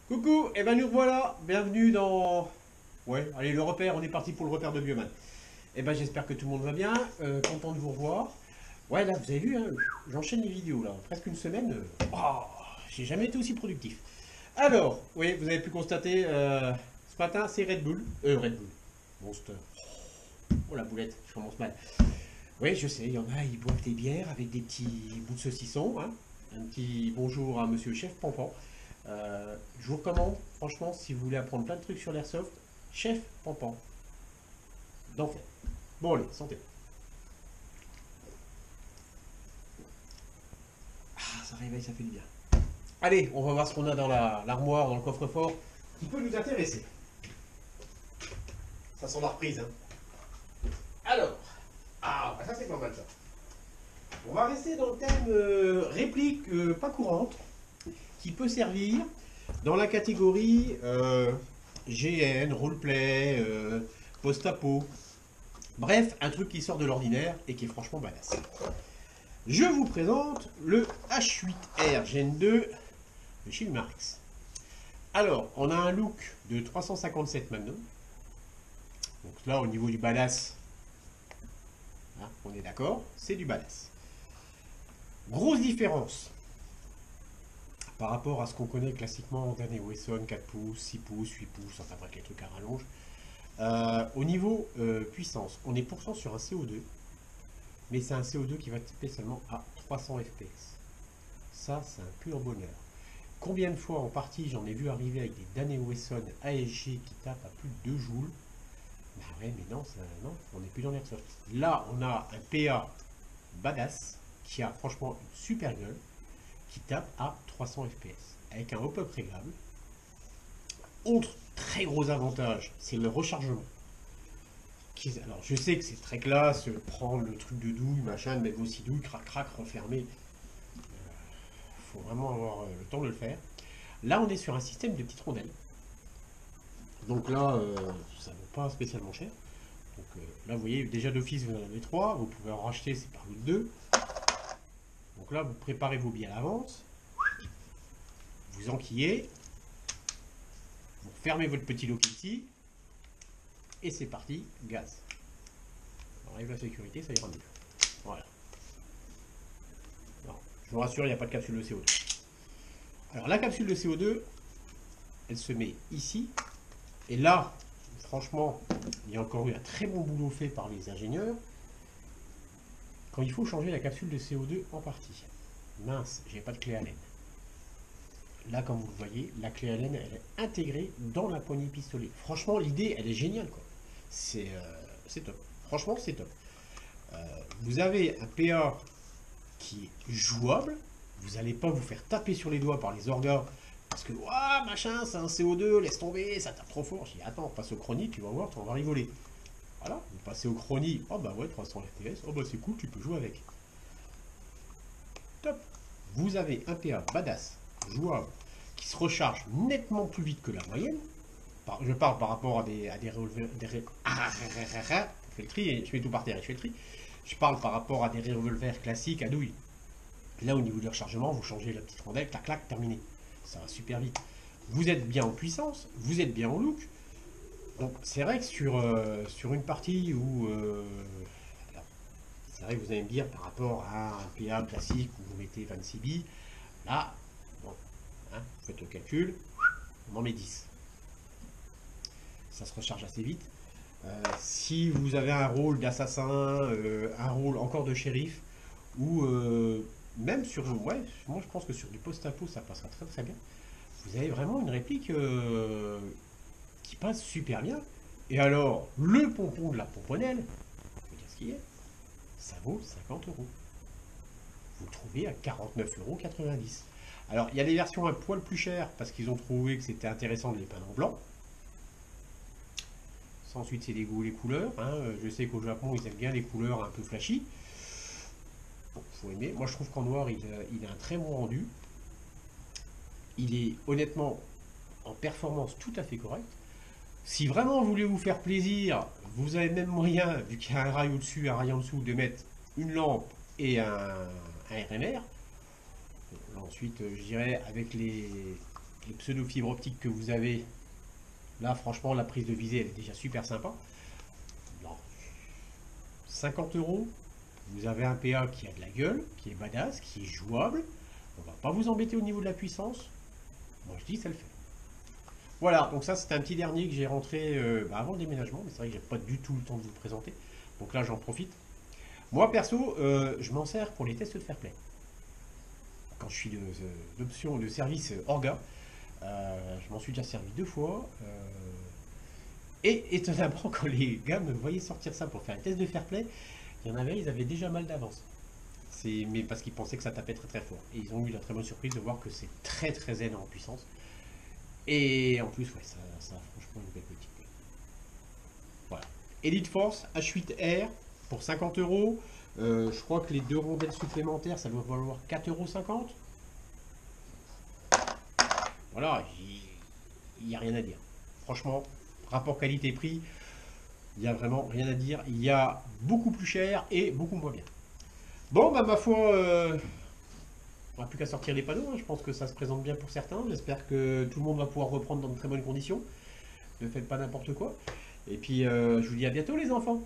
Coucou, et ben nous voilà, bienvenue dans... Ouais, allez, le repère, on est parti pour le repère de Bioman. Et ben j'espère que tout le monde va bien, content de vous revoir. Ouais, là, vous avez vu, hein, j'enchaîne les vidéos, là, presque une semaine. Oh, j'ai jamais été aussi productif. Alors, oui, vous avez pu constater, ce matin, c'est Red Bull. Red Bull. Monster. Oh la boulette, je commence mal. Oui, je sais, il y en a, ils boivent des bières avec des petits bouts de saucisson, hein. Un petit bonjour à monsieur Chef Pampan. Je vous recommande, franchement, si vous voulez apprendre plein de trucs sur l'airsoft, Chef Pampan. D'enfer. Bon, allez, santé. Ah, ça réveille, ça fait du bien. Allez, on va voir ce qu'on a dans l'armoire, dans le coffre-fort, qui peut nous intéresser. Ça sent la reprise, hein. Alors, bah ça c'est pas mal ça. On va rester dans le thème réplique pas courante, qui peut servir dans la catégorie GN, roleplay, post-apo. Bref, un truc qui sort de l'ordinaire et qui est franchement badass. Je vous présente le H8R Gen 2 de chez Umarex. Alors, on a un look de 357 Magnum. Donc là, au niveau du badass, hein, on est d'accord, c'est du badass. Grosse différence par rapport à ce qu'on connaît classiquement d'année Wesson, 4 pouces, 6 pouces, 8 pouces, enfin bref, les trucs à rallonge. Au niveau puissance, on est pourtant sur un CO2, mais c'est un CO2 qui va taper seulement à 300 fps. Ça, c'est un pur bonheur. Combien de fois en partie j'en ai vu arriver avec des Dane Wesson ASG qui tapent à plus de 2 joules. Bah ouais, mais non, non, on n'est plus dans l'airsoft. Là, on a un PA badass qui a franchement une super gueule, qui tape à 300 fps avec un hop-up réglable. Autre très gros avantage, c'est le rechargement. Alors je sais que c'est très classe, prendre le truc de douille, machin, mettre vos 6 douilles, crac crac, renfermer. Faut vraiment avoir le temps de le faire. Là on est sur un système de petites rondelles. Donc là, ça ne vaut pas spécialement cher. Donc là vous voyez, déjà d'office vous en avez 3, vous pouvez en racheter, c'est par 2. Donc là vous préparez vos billes à l'avance, vous enquillez, vous fermez votre petit lock ici, et c'est parti, gaz. On enlève la sécurité, ça ira mieux. Voilà. Non, je vous rassure, il n'y a pas de capsule de CO2. Alors la capsule de CO2, elle se met ici, et là, franchement, il y a encore eu un très bon boulot fait par les ingénieurs, quand il faut changer la capsule de CO2 en partie. Mince, j'ai pas de clé Allen. Là, comme vous le voyez, la clé Allen, elle est intégrée dans la poignée pistolet. Franchement, l'idée, elle est géniale, quoi. C'est top. Franchement, c'est top. Vous avez un PA qui est jouable. Vous n'allez pas vous faire taper sur les doigts par les orgas parce que ouah, machin, c'est un CO2, laisse tomber, ça tape trop fort. Je dis attends, passe au chrony, tu vas voir, tu vas rigoler. Voilà, vous passez au chrony, oh bah ouais, 300 fps, oh bah c'est cool, tu peux jouer avec. Top. Vous avez un PA badass, jouable, qui se recharge nettement plus vite que la moyenne. Je parle par rapport à des revolvers. Je fais le tri et je fais tout par terre et je fais le tri. Je parle par rapport à des revolvers classiques à douille. Là, au niveau du rechargement, vous changez la petite rondelle, clac, clac, terminé. Ça va super vite. Vous êtes bien en puissance, vous êtes bien en look. Donc, c'est vrai que sur une partie où. C'est vrai que vous allez me dire par rapport à un PA classique où vous mettez 26 billes, là, bon, hein, vous faites le calcul, on en met 10. Ça se recharge assez vite. Si vous avez un rôle d'assassin, un rôle encore de shérif, ou même sur... Ouais, moi je pense que sur du post-apo ça passera très très bien. Vous avez vraiment une réplique qui passe super bien. Et alors, le pompon de la pomponnelle, je veux dire ce qu'il est, ça vaut 50 euros. Vous le trouvez à 49,90 €. Alors, il y a des versions un poil plus chères parce qu'ils ont trouvé que c'était intéressant de les peindre en blanc. Ensuite, c'est les goûts, les couleurs. Hein. Je sais qu'au Japon, ils aiment bien les couleurs un peu flashy. Bon, faut aimer. Moi, je trouve qu'en noir, il a un très bon rendu. Il est honnêtement en performance tout à fait correct. Si vraiment vous voulez vous faire plaisir, vous avez même moyen, vu qu'il y a un rail au-dessus, un rail en dessous, de mettre une lampe et un RMR. Ensuite, je dirais, avec les pseudo-fibres optiques que vous avez, là franchement la prise de visée elle est déjà super sympa. Non. 50 €, vous avez un PA qui a de la gueule, qui est badass, qui est jouable. On va pas vous embêter au niveau de la puissance. Moi je dis ça le fait. Voilà, donc ça c'était un petit dernier que j'ai rentré avant le déménagement, mais c'est vrai que j'ai pas du tout le temps de vous le présenter. Donc là j'en profite. Moi perso, je m'en sers pour les tests de fair play. Quand je suis d'option de service Orga, je m'en suis déjà servi 2 fois. Et étonnamment, quand les gars me voyaient sortir ça pour faire un test de fair play, il y en avait, ils avaient déjà mal d'avance. Mais parce qu'ils pensaient que ça tapait très très fort. Et ils ont eu la très bonne surprise de voir que c'est très très zen en puissance. Et en plus, ouais, ça a franchement une belle petite gueule. Voilà. Elite Force H8R pour 50 €. Je crois que les 2 rondelles supplémentaires, ça doit valoir 4,50 €. Voilà, il n'y a rien à dire. Franchement, rapport qualité-prix, il n'y a vraiment rien à dire. Il y a beaucoup plus cher et beaucoup moins bien. Bon, bah ma foi, on n'a plus qu'à sortir les panneaux. Hein. Je pense que ça se présente bien pour certains. J'espère que tout le monde va pouvoir reprendre dans de très bonnes conditions. Ne faites pas n'importe quoi. Et puis, je vous dis à bientôt les enfants.